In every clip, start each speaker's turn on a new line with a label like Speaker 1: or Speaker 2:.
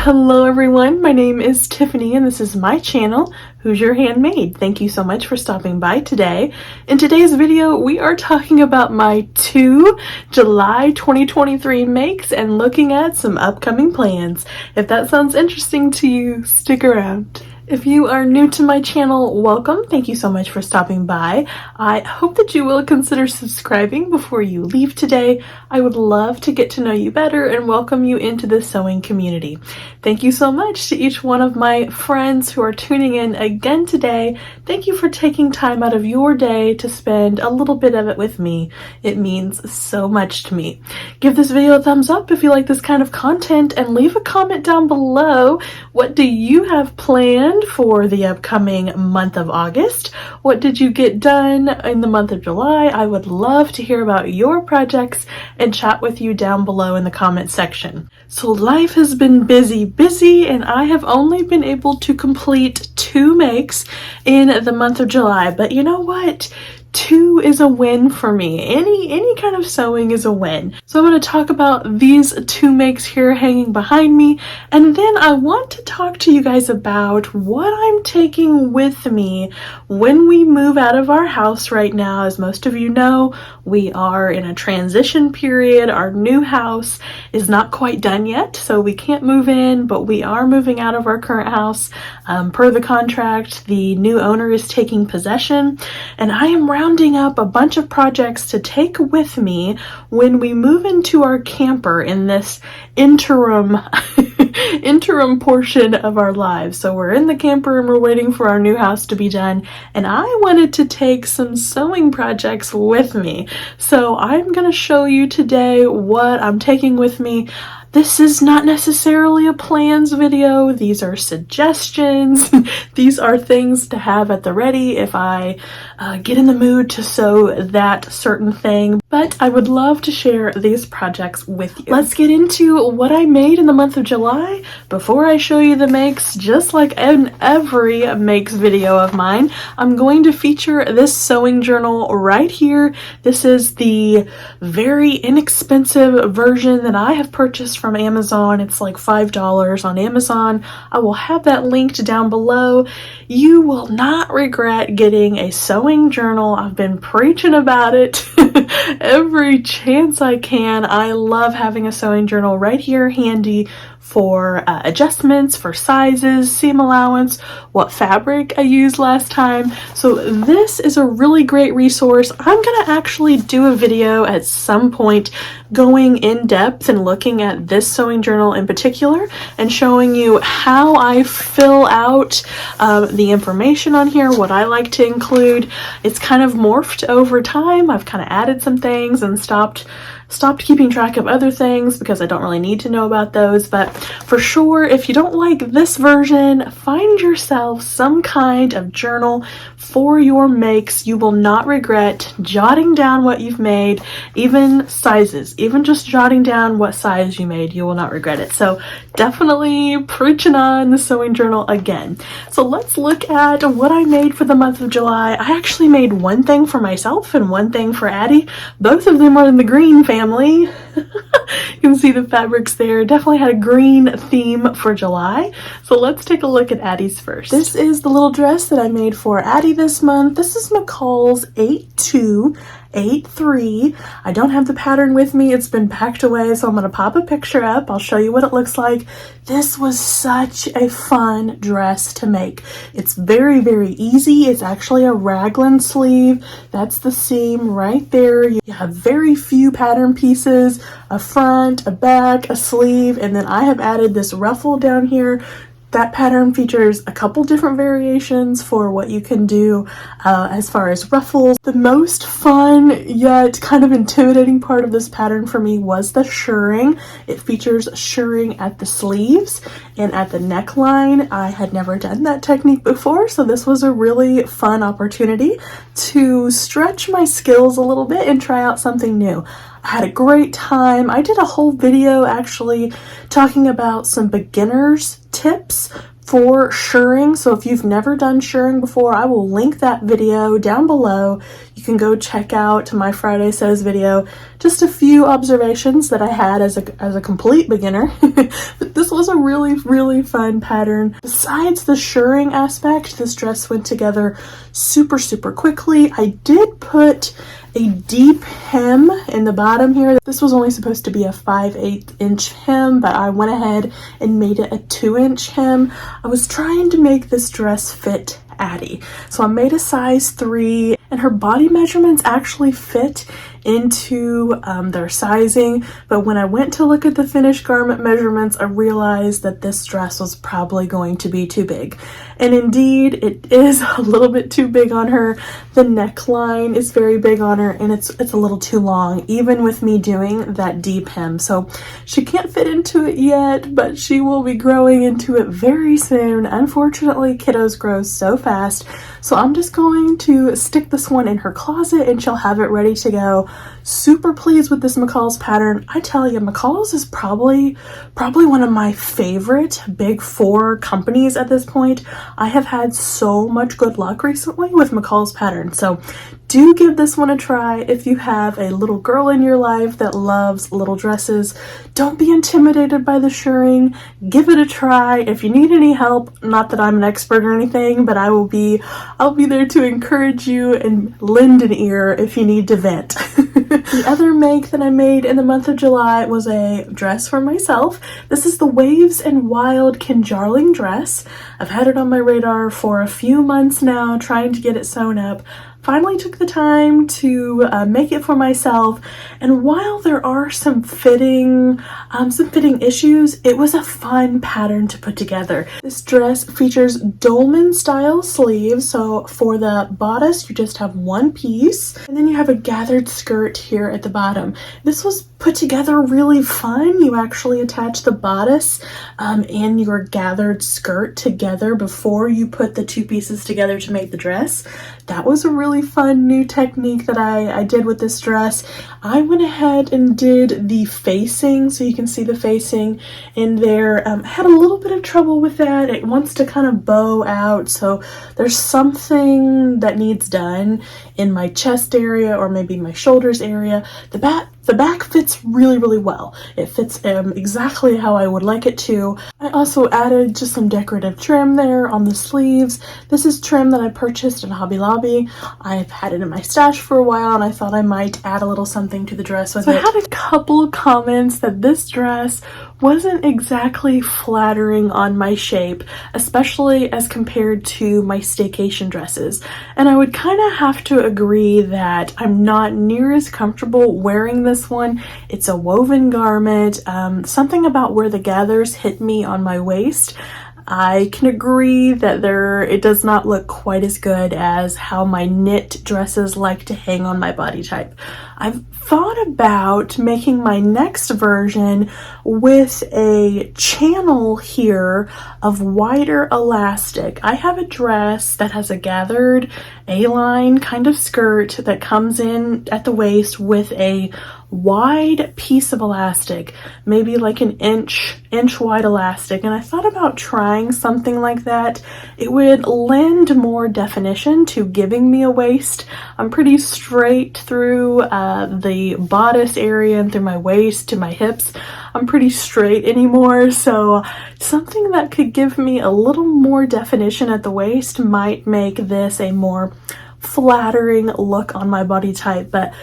Speaker 1: Hello everyone, my name is Tiffany and this is my channel, Who's Your Handmade. Thank you so much for stopping by today. In today's video, we are talking about my 2 July 2023 makes and looking at some upcoming plans. If that sounds interesting to you, stick around. If you are new to my channel, welcome. Thank you so much for stopping by. I hope that you will consider subscribing before you leave today. I would love to get to know you better and welcome you into the sewing community. Thank you so much to each one of my friends who are tuning in again today. Thank you for taking time out of your day to spend a little bit of it with me. It means so much to me. Give this video a thumbs up if you like this kind of content and leave a comment down below. What do you have planned for the upcoming month of August? What did you get done in the month of July? I would love to hear about your projects and chat with you down below in the comment section. So life has been busy and I have only been able to complete 2 makes in the month of July, but you know what? 2 is a win for me. Any kind of sewing is a win. So I'm going to talk about these 2 makes here hanging behind me, and then I want to talk to you guys about what I'm taking with me when we move out of our house right now. As most of you know, we are in a transition period. Our new house is not quite done yet, so we can't move in, but we are moving out of our current house. Per the contract, the new owner is taking possession, and I am rounding up a bunch of projects to take with me when we move into our camper in this interim portion of our lives. So we're in the camper and we're waiting for our new house to be done, and I wanted to take some sewing projects with me. So I'm going to show you today what I'm taking with me. This is not necessarily a plans video. These are suggestions. These are things to have at the ready if I get in the mood to sew that certain thing. But I would love to share these projects with you. Let's get into what I made in the month of July. Before I show you the makes, just like in every makes video of mine, I'm going to feature this sewing journal right here. This is the very inexpensive version that I have purchased from Amazon. It's like $5 on Amazon. I will have that linked down below. You will not regret getting a sewing journal. I've been preaching about it every chance I can. I love having a sewing journal right here handy for adjustments, for sizes, seam allowance, what fabric I used last time. So this is a really great resource. I'm gonna actually do a video at some point going in depth and looking at this sewing journal in particular and showing you how I fill out the information on here, what I like to include. It's kind of morphed over time. I've kind of added some things and stopped keeping track of other things because I don't really need to know about those. But for sure, if you don't like this version, find yourself some kind of journal for your makes. You will not regret jotting down what you've made, even sizes, even just jotting down what size you made. You will not regret it. So definitely preaching on the sewing journal again. So let's look at what I made for the month of July. I actually made one thing for myself and one thing for Addie. Both of them are in the green family. You can see the fabrics there. Definitely had a green theme for July. So let's take a look at Addie's first. This is the little dress that I made for Addie this month. This is McCall's 8283. I don't have the pattern with me. It's been packed away, so I'm going to pop a picture up. I'll show you what it looks like. This was such a fun dress to make. It's very, very easy. It's actually a raglan sleeve. That's the seam right there. You have very few pattern pieces, a front, a back, a sleeve, and then I have added this ruffle down here. That pattern features a couple different variations for what you can do as far as ruffles. The most fun yet kind of intimidating part of this pattern for me was the shirring. It features shirring at the sleeves and at the neckline. I had never done that technique before, so this was a really fun opportunity to stretch my skills a little bit and try out something new. I had a great time. I did a whole video actually talking about some beginners tips for shirring. So if you've never done shirring before, I will link that video down below. You can go check out my Friday Sews video. Just a few observations that I had as a complete beginner. But this was a really, really fun pattern. Besides the shirring aspect, this dress went together super, super quickly. I did put a deep hem in the bottom here. This was only supposed to be a 5/8 inch hem, but I went ahead and made it a 2-inch hem. I was trying to make this dress fit Addie. So I made a size 3, and her body measurements actually fit into their sizing, but when I went to look at the finished garment measurements, I realized that this dress was probably going to be too big. And indeed, it is a little bit too big on her. The neckline is very big on her, and it's a little too long, even with me doing that deep hem. So she can't fit into it yet, but she will be growing into it very soon. Unfortunately, kiddos grow so fast, so I'm just going to stick this one in her closet and she'll have it ready to go. Super pleased with this McCall's pattern. I tell you, McCall's is probably one of my favorite big 4 companies at this point. I have had so much good luck recently with McCall's pattern, so do give this one a try if you have a little girl in your life that loves little dresses. Don't be intimidated by the shirring. Give it a try. If you need any help, not that I'm an expert or anything, but I'll be there to encourage you and lend an ear if you need to vent. The other make that I made in the month of July was a dress for myself. This is the Waves and Wild Kinjarling dress. I've had it on my radar for a few months now, trying to get it sewn up. Finally took the time to make it for myself, and while there are some fitting issues, it was a fun pattern to put together. This dress features dolman style sleeves, so for the bodice you just have one piece, and then you have a gathered skirt here at the bottom. This was put together really fun. You actually attach the bodice and your gathered skirt together before you put the 2 pieces together to make the dress. That was a really fun new technique that I did with this dress. I went ahead and did the facing, so you can see the facing in there. Had a little bit of trouble with that. It wants to kind of bow out, so there's something that needs done in my chest area or maybe my shoulders area. The back fits really, really well. It fits exactly how I would like it to. I also added just some decorative trim there on the sleeves. This is trim that I purchased at Hobby Lobby. I've had it in my stash for a while, and I thought I might add a little something to the dress with it. I had a couple of comments that this dress wasn't exactly flattering on my shape, especially as compared to my Staycation dresses. And I would kind of have to agree that I'm not near as comfortable wearing this one. It's a woven garment. Something about where the gathers hit me on my waist, I can agree that it does not look quite as good as how my knit dresses like to hang on my body type. I've thought about making my next version with a channel here of wider elastic. I have a dress that has a gathered A-line kind of skirt that comes in at the waist with a wide piece of elastic, maybe like an inch wide elastic, and I thought about trying something like that. It would lend more definition to giving me a waist. I'm pretty straight through the bodice area and through my waist to my hips. I'm pretty straight anymore, so something that could give me a little more definition at the waist might make this a more flattering look on my body type. But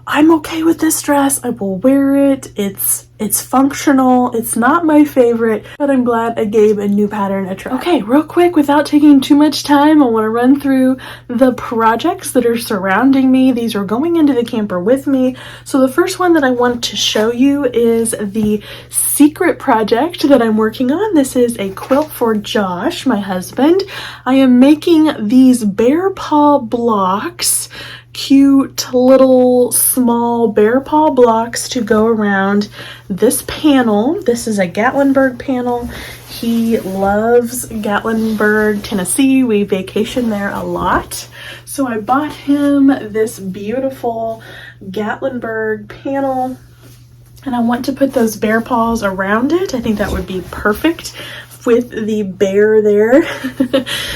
Speaker 1: I'm okay with this dress. I will wear it. It's functional. It's not my favorite, but I'm glad I gave a new pattern a try. Okay, real quick, without taking too much time, I want to run through the projects that are surrounding me. These are going into the camper with me. So the first one that I want to show you is the secret project that I'm working on. This is a quilt for Josh, my husband. I am making these bear paw blocks, cute little small bear paw blocks to go around this panel. This is a Gatlinburg panel. He loves Gatlinburg, Tennessee. We vacation there a lot. So I bought him this beautiful Gatlinburg panel, and I want to put those bear paws around it. I think that would be perfect with the bear there.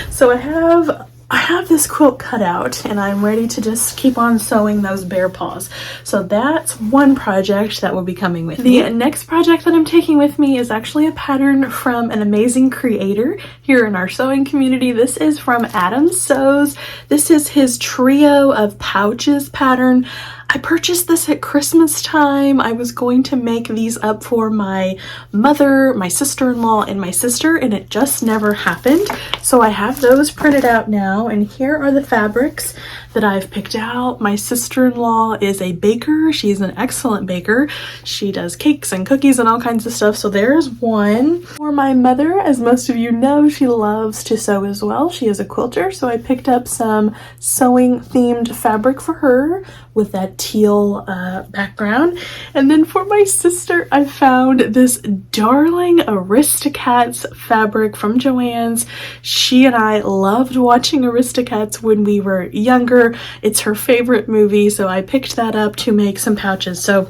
Speaker 1: So I have this quilt cut out and I'm ready to just keep on sewing those bear paws. So that's one project that will be coming with me. The next project that I'm taking with me is actually a pattern from an amazing creator here in our sewing community. This is from Adam Sews. This is his trio of pouches pattern. I purchased this at Christmas time. I was going to make these up for my mother, my sister-in-law, and my sister, and it just never happened. So I have those printed out now, and here are the fabrics that I've picked out. My sister-in-law is a baker. She's an excellent baker. She does cakes and cookies and all kinds of stuff. So there's one. For my mother, as most of you know, she loves to sew as well. She is a quilter, so I picked up some sewing themed fabric for her with that teal background. And then for my sister, I found this darling Aristocats fabric from Joann's. She and I loved watching Aristocats when we were younger. It's her favorite movie, so I picked that up to make some pouches. So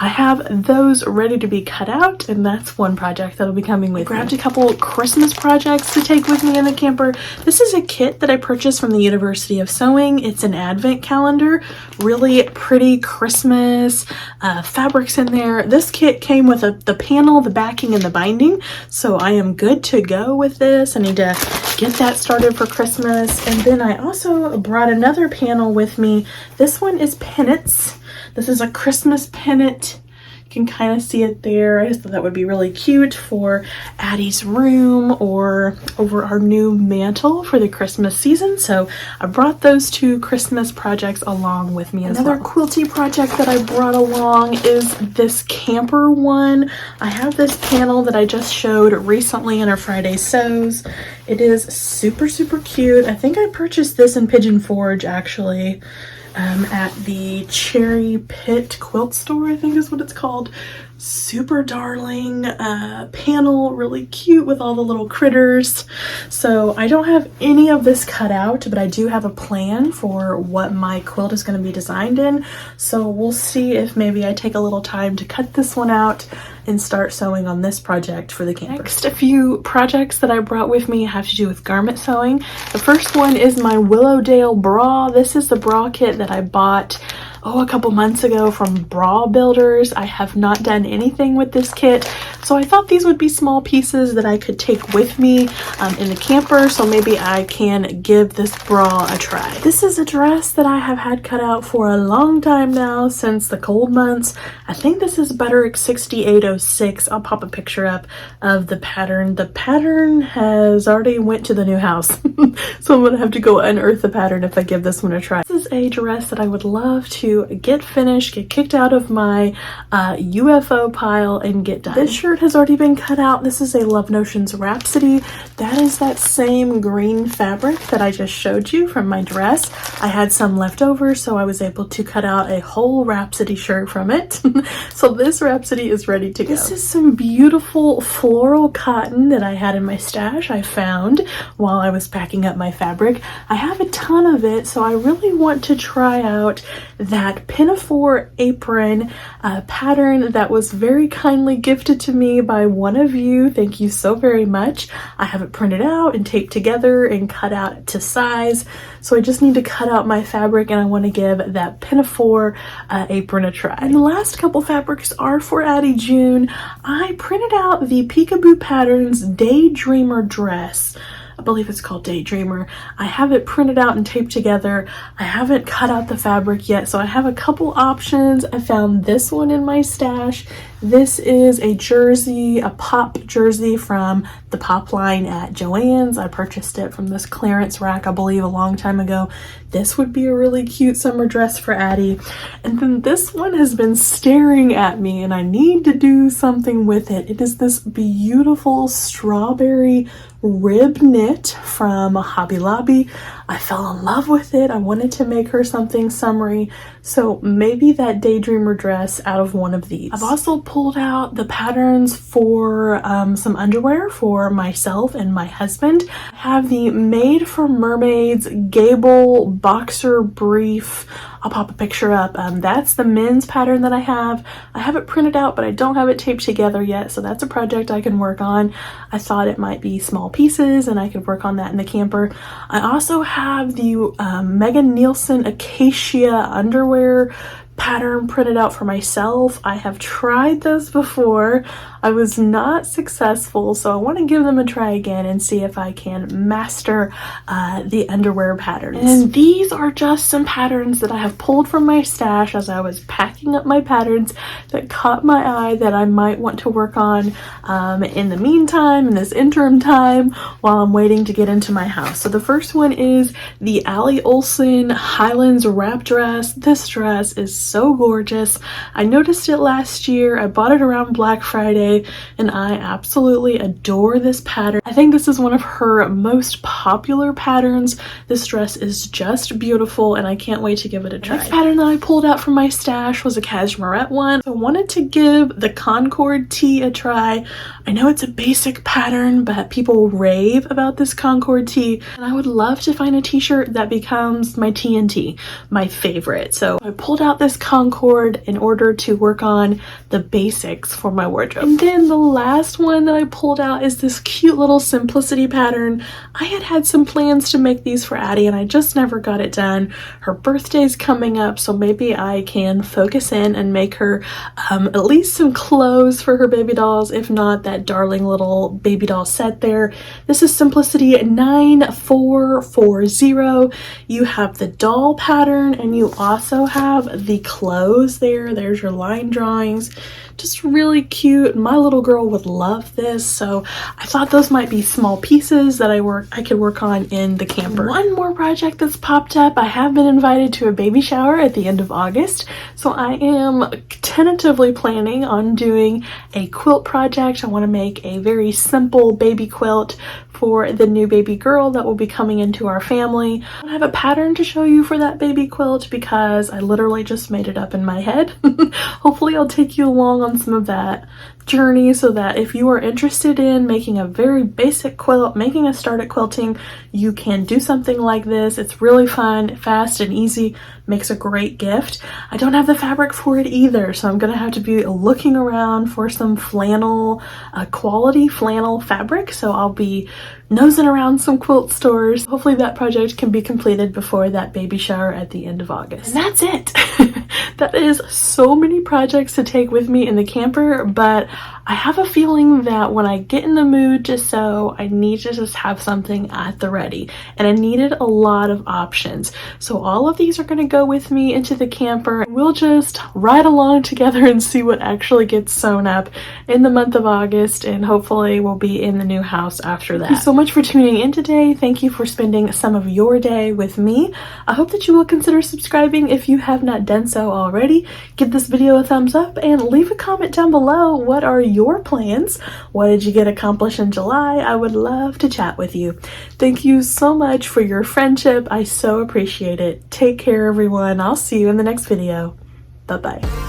Speaker 1: I have those ready to be cut out, and that's one project that'll be coming with me. I grabbed a couple Christmas projects to take with me in the camper. This is a kit that I purchased from the University of Sewing. It's an advent calendar, really pretty Christmas fabrics in there. This kit came with the panel, the backing, and the binding, so I am good to go with this. I need to get that started for Christmas. And then I also brought another panel with me. This one is pennants. This is a Christmas pennant. You can kind of see it there. I just thought that would be really cute for Addie's room or over our new mantle for the Christmas season. So I brought those two Christmas projects along with me as well. Another quilty project that I brought along is this camper one. I have this panel that I just showed recently in our Friday Sews. It is super, super cute. I think I purchased this in Pigeon Forge actually. At the Cherry Pit quilt store, I think is what it's called. Super darling panel, really cute with all the little critters. So I don't have any of this cut out, but I do have a plan for what my quilt is going to be designed in. So we'll see if maybe I take a little time to cut this one out and start sewing on this project for the camper. Next, a few projects that I brought with me have to do with garment sewing. The first one is my Willowdale bra. This is the bra kit that I bought a couple months ago from Bra Builders. I have not done anything with this kit, so I thought these would be small pieces that I could take with me in the camper, so maybe I can give this bra a try. This is a dress that I have had cut out for a long time now, since the cold months. I think this is Butterick 6806. I'll pop a picture up of the pattern. The pattern has already went to the new house, so I'm gonna have to go unearth the pattern if I give this one a try. This is a dress that I would love to get finished, get kicked out of my UFO pile and get done. This shirt has already been cut out. This is a Love Notions Rhapsody. That is that same green fabric that I just showed you from my dress. I had some left over, so I was able to cut out a whole Rhapsody shirt from it. So this Rhapsody is ready to go. This is some beautiful floral cotton that I had in my stash. I found while I was packing up my fabric. I have a ton of it, so I really want to try out that pinafore apron pattern that was very kindly gifted to me by one of you. Thank you so very much. I have it printed out and taped together and cut out to size, so I just need to cut out my fabric, and I want to give that pinafore apron a try. And the last couple fabrics are for Addie June. I printed out the Peekaboo Patterns Daydreamer dress. I believe it's called Daydreamer. I have it printed out and taped together. I haven't cut out the fabric yet, so I have a couple options. I found this one in my stash. This is a jersey, a pop jersey from the pop line at Joann's. I purchased it from this clearance rack, I believe, a long time ago. This would be a really cute summer dress for Addie. And then this one has been staring at me, and I need to do something with it. It is this beautiful strawberry rib knit from Hobby Lobby. I fell in love with it. I wanted to make her something summery, so maybe that daydreamer dress out of one of these. I've also pulled out the patterns for some underwear for myself and my husband. I have the Made for Mermaids Gable Boxer Brief. I'll pop a picture up. That's the men's pattern that I have. I have it printed out, but I don't have it taped together yet, so that's a project I can work on. I thought it might be small pieces and I could work on that in the camper. I also have the Megan Nielsen Acacia underwear pattern printed out for myself. I have tried those before. I was not successful, so I want to give them a try again and see if I can master the underwear patterns. And these are just some patterns that I have pulled from my stash as I was packing up my patterns that caught my eye that I might want to work on in the meantime, in this interim time, while I'm waiting to get into my house. So the first one is the Ellie Highlands wrap dress. This dress is so gorgeous. I noticed it last year. I bought it around Black Friday and I absolutely adore this pattern. I think this is one of her most popular patterns. This dress is just beautiful and I can't wait to give it a try. The next pattern that I pulled out from my stash was a cashmerette one. So I wanted to give the Concord tee a try. I know it's a basic pattern, but people rave about this Concord tee, and I would love to find a t-shirt that becomes my TNT, my favorite. So I pulled out this Concord in order to work on the basics for my wardrobe. And then the last one that I pulled out is this cute little simplicity pattern. I had some plans to make these for Addie and I just never got it done. Her birthday's coming up, so maybe I can focus in and make her at least some clothes for her baby dolls, if not that darling little baby doll set there. This is Simplicity 9440. You have the doll pattern and you also have the clothes there. There's your line drawings. Just really cute. My little girl would love this, so I thought those might be small pieces that I could work on in the camper. One more project that's popped up. I have been invited to a baby shower at the end of August, so I am tentatively planning on doing a quilt project. I want to make a very simple baby quilt for the new baby girl that will be coming into our family. I don't have a pattern to show you for that baby quilt because I literally just made it up in my head. Hopefully I'll take you along on some of that journey so that if you are interested in making a very basic quilt, making a start at quilting, you can do something like this. It's really fun, fast and easy, makes a great gift. I don't have the fabric for it either, so I'm gonna have to be looking around for some flannel, quality flannel fabric. So I'll be nosing around some quilt stores. Hopefully that project can be completed before that baby shower at the end of August. And that's it. That is so many projects to take with me in the camper, but I have a feeling that when I get in the mood to sew, I need to just have something at the ready, and I needed a lot of options. So all of these are going to go with me into the camper. We'll just ride along together and see what actually gets sewn up in the month of August, and hopefully we'll be in the new house after that. Thank you so much for tuning in today. Thank you for spending some of your day with me. I hope that you will consider subscribing if you have not done so already. Give this video a thumbs up and leave a comment down below. What are your plans? What did you get accomplished in July? I would love to chat with you. Thank you so much for your friendship. I so appreciate it. Take care, everyone. I'll see you in the next video. Bye-bye.